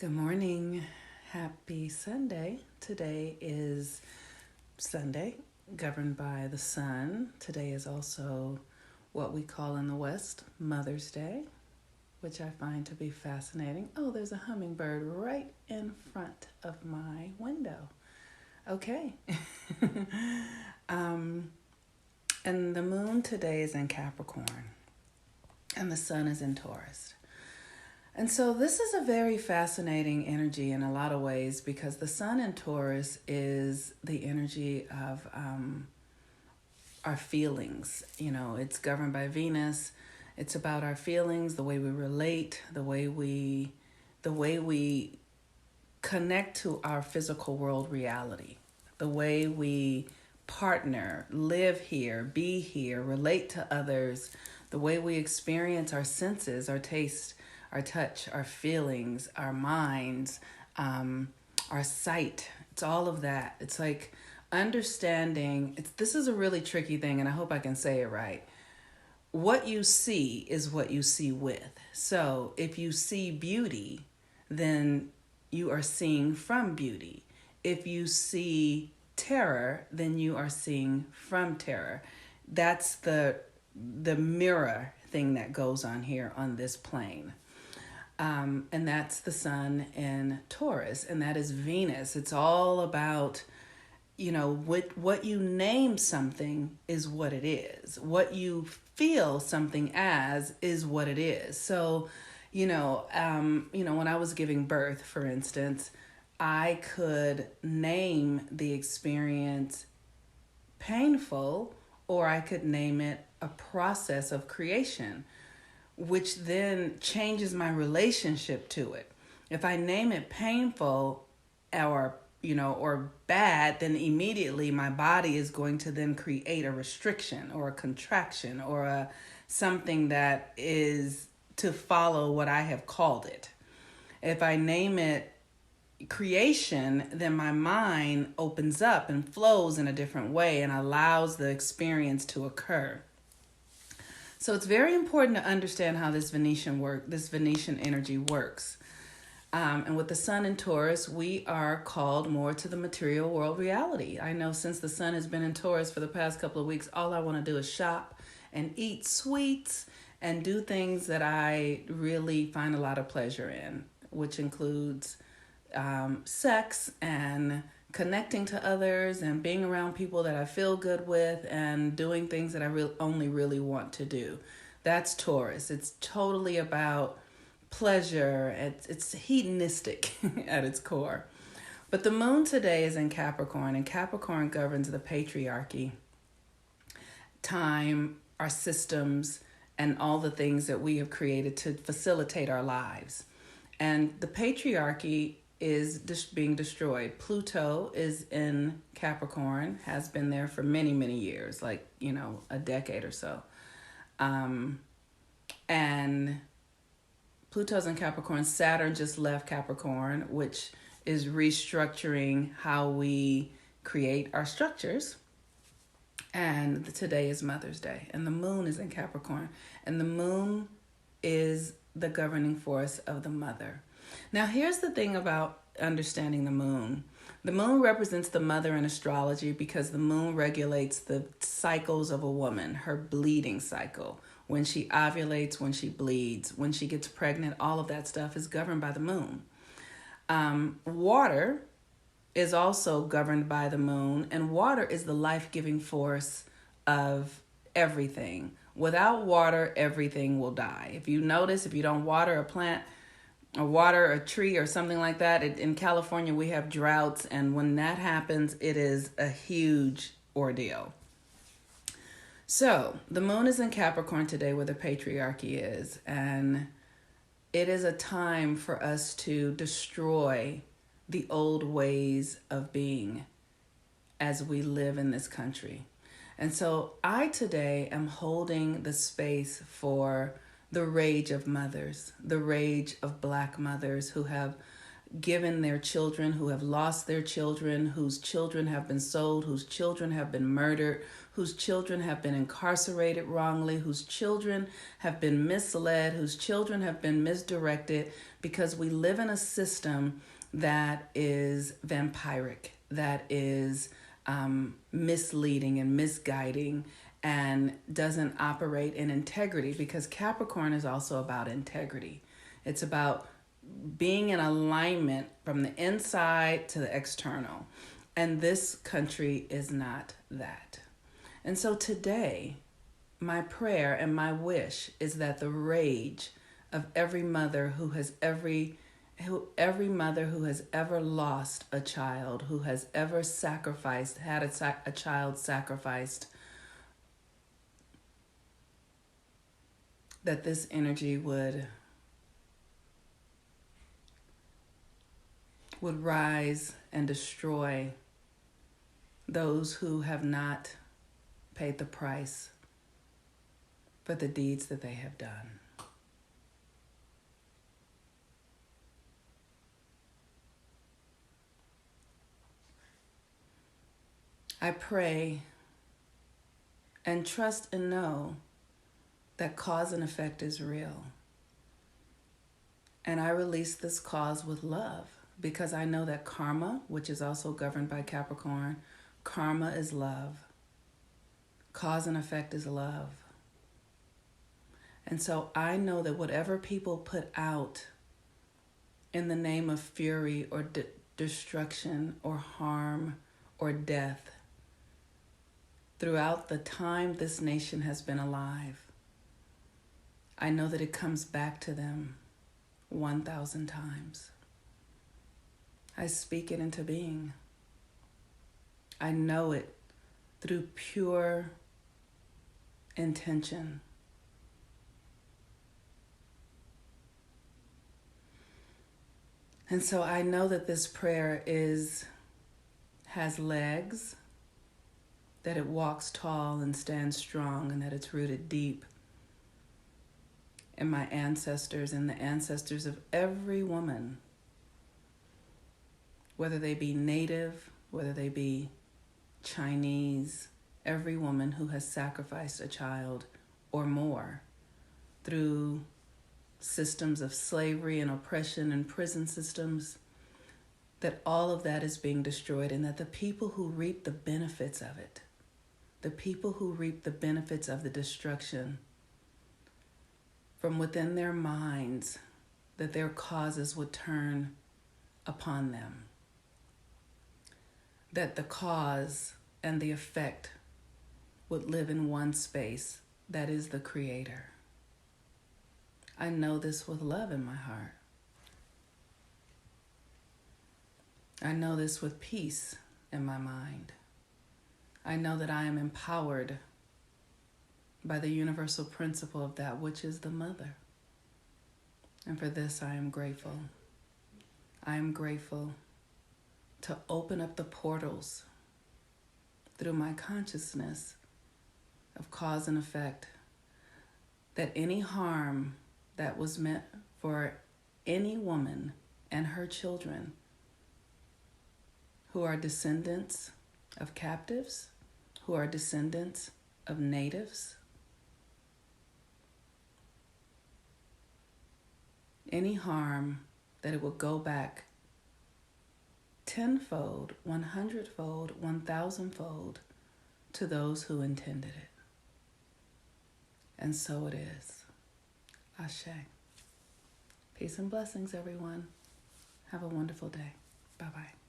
Good morning. Happy Sunday. Today is Sunday, governed by the sun. Today is also what we call in the West Mother's Day, which I find to be fascinating. Oh, there's a hummingbird right in front of my window. Okay. um, and the moon today is in Capricorn, and the sun is in Taurus. And so this is a very fascinating energy in a lot of ways because the sun in Taurus is the energy of our feelings. You know, it's governed by Venus. It's about our feelings, the way we relate, the way we connect to our physical world reality, the way we partner, live here, be here, relate to others, the way we experience our senses, our taste, our touch, our feelings, our minds, our sight. It's all of that. It's like understanding. This is a really tricky thing, and I hope I can say it right. What you see is what you see with. So if you see beauty, then you are seeing from beauty. If you see terror, then you are seeing from terror. That's the mirror thing that goes on here on this plane. And that's the sun in Taurus, and that is Venus. It's all about, what you name something is what it is. What you feel something as is what it is. So, when I was giving birth, for instance, I could name the experience painful, or I could name it a process of creation, which then changes my relationship to it. If I name it painful or bad, then immediately my body is going to then create a restriction or a contraction or something that is to follow what I have called it. If I name it creation, then my mind opens up and flows in a different way and allows the experience to occur. So it's very important to understand how this Venetian energy works. And with the sun in Taurus, we are called more to the material world reality. I know since the sun has been in Taurus for the past couple of weeks, all I want to do is shop and eat sweets and do things that I really find a lot of pleasure in, which includes sex and connecting to others and being around people that I feel good with and doing things that I only really want to do. That's Taurus. It's totally about pleasure. It's hedonistic at its core. But the moon today is in Capricorn, and Capricorn governs the patriarchy, time, our systems, and all the things that we have created to facilitate our lives. And the patriarchy is being destroyed. Pluto is in Capricorn, has been there for many, many years, like, a decade or so. And Pluto's in Capricorn. Saturn just left Capricorn, which is restructuring how we create our structures. And today is Mother's Day, and the moon is in Capricorn. And the moon is the governing force of the mother. Now, here's the thing about understanding the moon. The moon represents the mother in astrology because the moon regulates the cycles of a woman, her bleeding cycle. When she ovulates, when she bleeds, when she gets pregnant, all of that stuff is governed by the moon. Water is also governed by the moon, and water is the life-giving force of everything. Without water, everything will die. If you notice, if you don't water a plant, or water a tree or something like that. In California, we have droughts, and when that happens, it is a huge ordeal. So the moon is in Capricorn today, where the patriarchy is, and it is a time for us to destroy the old ways of being as we live in this country. And so I today am holding the space for the rage of mothers, the rage of Black mothers who have, given their children, who have lost their children, whose children have been sold, whose children have been murdered, whose children have been incarcerated wrongly, whose children have been misled, whose children have been misdirected, because we live in a system that is vampiric, that is misleading and misguiding, and doesn't operate in integrity, because Capricorn is also about integrity. It's about being in alignment from the inside to the external. And this country is not that. And so today, my prayer and my wish is that the rage of every mother who has every mother who has ever lost a child, who has ever sacrificed, had a child sacrificed, that this energy would rise and destroy those who have not paid the price for the deeds that they have done. I pray and trust and know that cause and effect is real. And I release this cause with love, because I know that karma, which is also governed by Capricorn, karma is love. Cause and effect is love. And so I know that whatever people put out in the name of fury or destruction or harm or death throughout the time this nation has been alive, I know that it comes back to them 1,000 times. I speak it into being. I know it through pure intention. And so I know that this prayer has legs, that it walks tall and stands strong, and that it's rooted deep in my ancestors and the ancestors of every woman, whether they be Native, whether they be Chinese, every woman who has sacrificed a child or more through systems of slavery and oppression and prison systems, that all of that is being destroyed, and that the people who reap the benefits of it, the people who reap the benefits of the destruction from within their minds, that their causes would turn upon them. That the cause and the effect would live in one space, that is the Creator. I know this with love in my heart. I know this with peace in my mind. I know that I am empowered by the universal principle of that which is the mother. And for this I am grateful. I am grateful to open up the portals through my consciousness of cause and effect, that any harm that was meant for any woman and her children who are descendants of captives, who are descendants of natives, any harm, that it will go back tenfold, 100-fold, 1,000-fold to those who intended it. And so it is. Ashe. Peace and blessings, everyone. Have a wonderful day. Bye-bye.